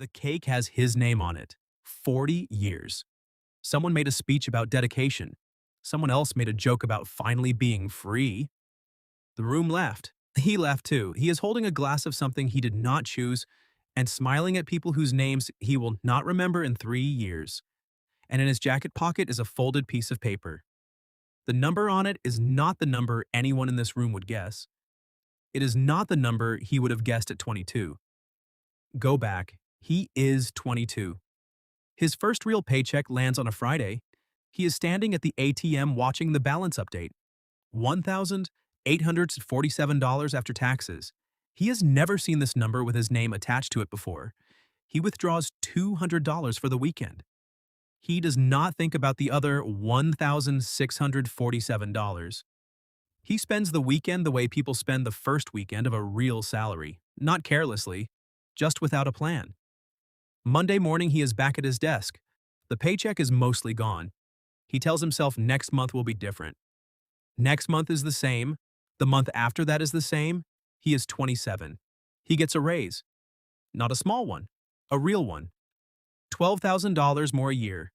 The cake has his name on it. 40 years. Someone made a speech about dedication. Someone else made a joke about finally being free. The room laughed. He laughed too. He is holding a glass of something he did not choose and smiling at people whose names he will not remember in 3 years. And in his jacket pocket is a folded piece of paper. The number on it is not the number anyone in this room would guess. It is not the number he would have guessed at 22. Go back. He is 22. His first real paycheck lands on a Friday. He is standing at the ATM watching the balance update. $1,847 after taxes. He has never seen this number with his name attached to it before. He withdraws $200 for the weekend. He does not think about the other $1,647. He spends the weekend the way people spend the first weekend of a real salary, not carelessly, just without a plan. Monday morning, he is back at his desk. The paycheck is mostly gone. He tells himself next month will be different. Next month is the same. The month after that is the same. He is 27. He gets a raise. Not a small one, a real one. $12,000 more a year.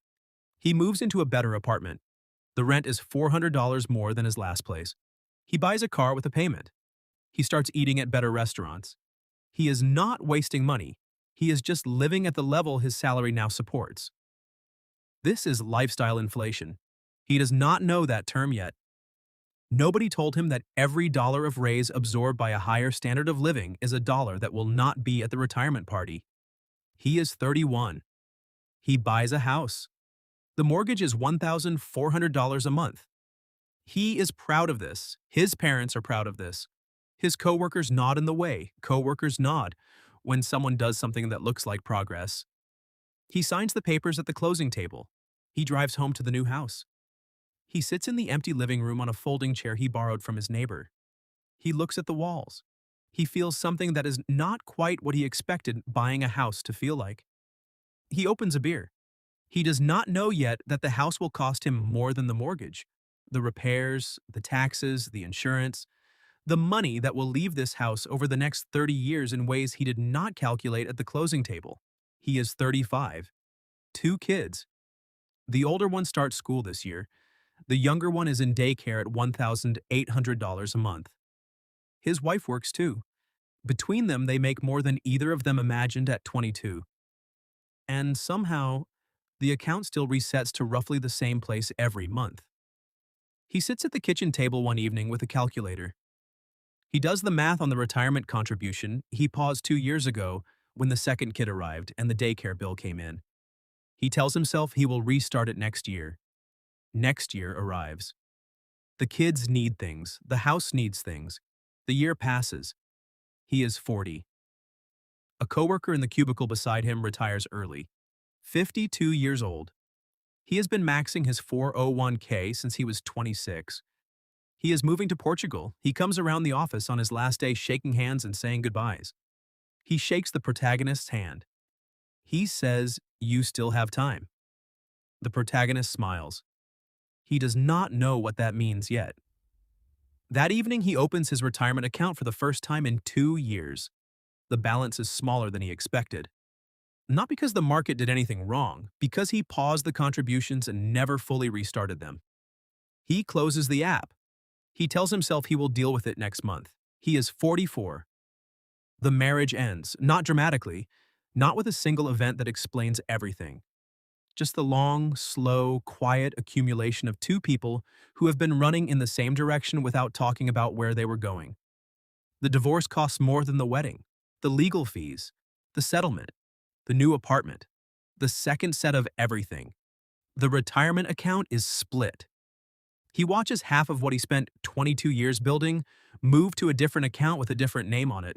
He moves into a better apartment. The rent is $400 more than his last place. He buys a car with a payment. He starts eating at better restaurants. He is not wasting money. He is just living at the level his salary now supports. This is lifestyle inflation. He does not know that term yet. Nobody told him that every dollar of raise absorbed by a higher standard of living is a dollar that will not be at the retirement party. He is 31. He buys a house. The mortgage is $1,400 a month. He is proud of this. His parents are proud of this. His coworkers nod in the way. Coworkers nod when someone does something that looks like progress. He signs the papers at the closing table. He drives home to the new house. He sits in the empty living room on a folding chair he borrowed from his neighbor. He looks at the walls. He feels something that is not quite what he expected buying a house to feel like. He opens a beer. He does not know yet that the house will cost him more than the mortgage. The repairs, the taxes, the insurance, the money that will leave this house over the next 30 years in ways he did not calculate at the closing table. He is 35. 2 kids. The older one starts school this year. The younger one is in daycare at $1,800 a month. His wife works too. Between them, they make more than either of them imagined at 22. And somehow, the account still resets to roughly the same place every month. He sits at the kitchen table one evening with a calculator. He does the math on the retirement contribution he paused 2 years ago when the second kid arrived and the daycare bill came in. He tells himself he will restart it next year. Next year arrives. The kids need things. The house needs things. The year passes. He is 40. A coworker in the cubicle beside him retires early. 52 years old. He has been maxing his 401k since he was 26. He is moving to Portugal. He comes around the office on his last day shaking hands and saying goodbyes. He shakes the protagonist's hand. He says, "You still have time." The protagonist smiles. He does not know what that means yet. That evening, he opens his retirement account for the first time in 2 years. The balance is smaller than he expected. Not because the market did anything wrong, because he paused the contributions and never fully restarted them. He closes the app. He tells himself he will deal with it next month. He is 44. The marriage ends, not dramatically, not with a single event that explains everything. Just the long, slow, quiet accumulation of 2 people who have been running in the same direction without talking about where they were going. The divorce costs more than the wedding, the legal fees, the settlement, the new apartment, the second set of everything. The retirement account is split. He watches half of what he spent 22 years building move to a different account with a different name on it.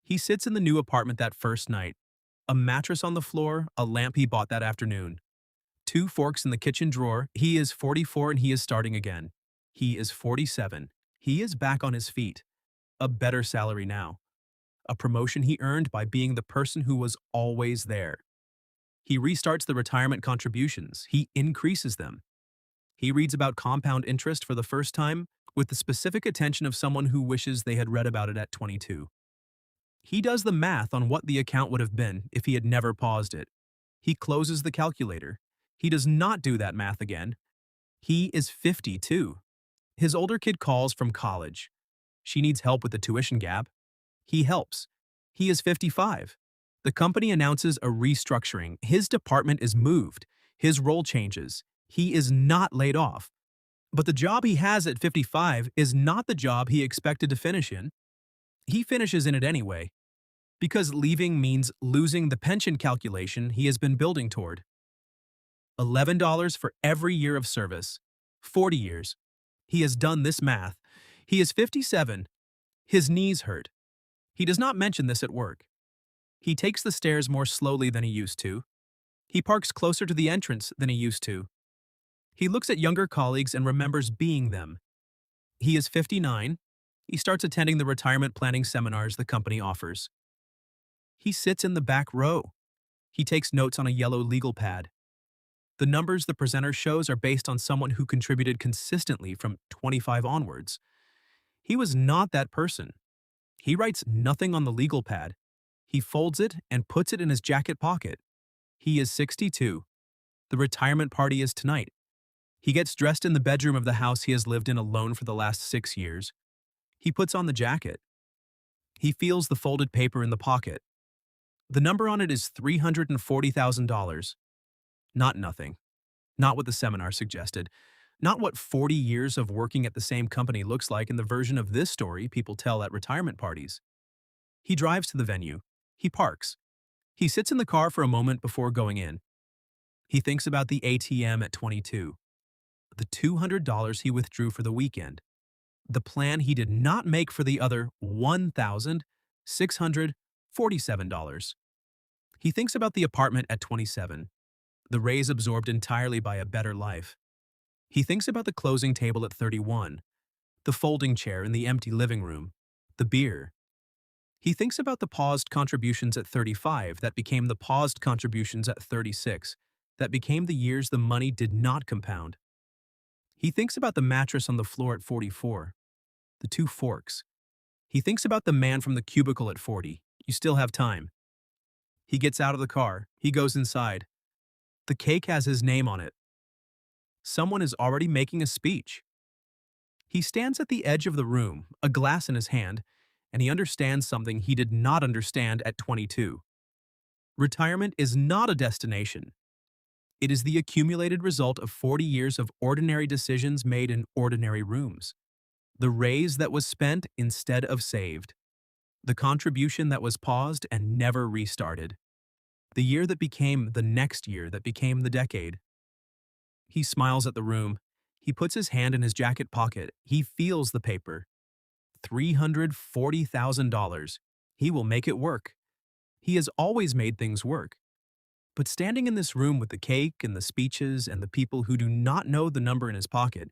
He sits in the new apartment that first night. A mattress on the floor, a lamp he bought that afternoon. 2 forks in the kitchen drawer. He is 44 and he is starting again. He is 47. He is back on his feet. A better salary now. A promotion he earned by being the person who was always there. He restarts the retirement contributions. He increases them. He reads about compound interest for the first time with the specific attention of someone who wishes they had read about it at 22. He does the math on what the account would have been if he had never paused it. He closes the calculator. He does not do that math again. He is 52. His older kid calls from college. She needs help with the tuition gap. He helps. He is 55. The company announces a restructuring. His department is moved. His role changes. He is not laid off. But the job he has at 55 is not the job he expected to finish in. He finishes in it anyway, because leaving means losing the pension calculation he has been building toward. $11 for every year of service. 40 years. He has done this math. He is 57. His knees hurt. He does not mention this at work. He takes the stairs more slowly than he used to. He parks closer to the entrance than he used to. He looks at younger colleagues and remembers being them. He is 59. He starts attending the retirement planning seminars the company offers. He sits in the back row. He takes notes on a yellow legal pad. The numbers the presenter shows are based on someone who contributed consistently from 25 onwards. He was not that person. He writes nothing on the legal pad. He folds it and puts it in his jacket pocket. He is 62. The retirement party is tonight. He gets dressed in the bedroom of the house he has lived in alone for the last 6 years. He puts on the jacket. He feels the folded paper in the pocket. The number on it is $340,000. Not nothing. Not what the seminar suggested. Not what 40 years of working at the same company looks like in the version of this story people tell at retirement parties. He drives to the venue. He parks. He sits in the car for a moment before going in. He thinks about the ATM at 22. The $200 he withdrew for the weekend. The plan he did not make for the other $1,647. He thinks about the apartment at 27. The raise absorbed entirely by a better life. He thinks about the closing table at 31, the folding chair in the empty living room, the beer. He thinks about the paused contributions at 35 that became the paused contributions at 36, that became the years the money did not compound. He thinks about the mattress on the floor at 44, the 2 forks. He thinks about the man from the cubicle at 40. You still have time. He gets out of the car. He goes inside. The cake has his name on it. Someone is already making a speech. He stands at the edge of the room, a glass in his hand, and he understands something he did not understand at 22. Retirement is not a destination. It is the accumulated result of 40 years of ordinary decisions made in ordinary rooms. The raise that was spent instead of saved. The contribution that was paused and never restarted. The year that became the next year that became the decade. He smiles at the room. He puts his hand in his jacket pocket. He feels the paper. $340,000. He will make it work. He has always made things work. But standing in this room with the cake and the speeches and the people who do not know the number in his pocket,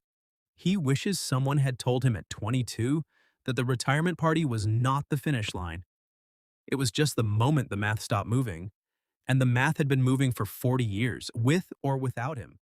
he wishes someone had told him at 22 that the retirement party was not the finish line. It was just the moment the math stopped moving, and the math had been moving for 40 years, with or without him.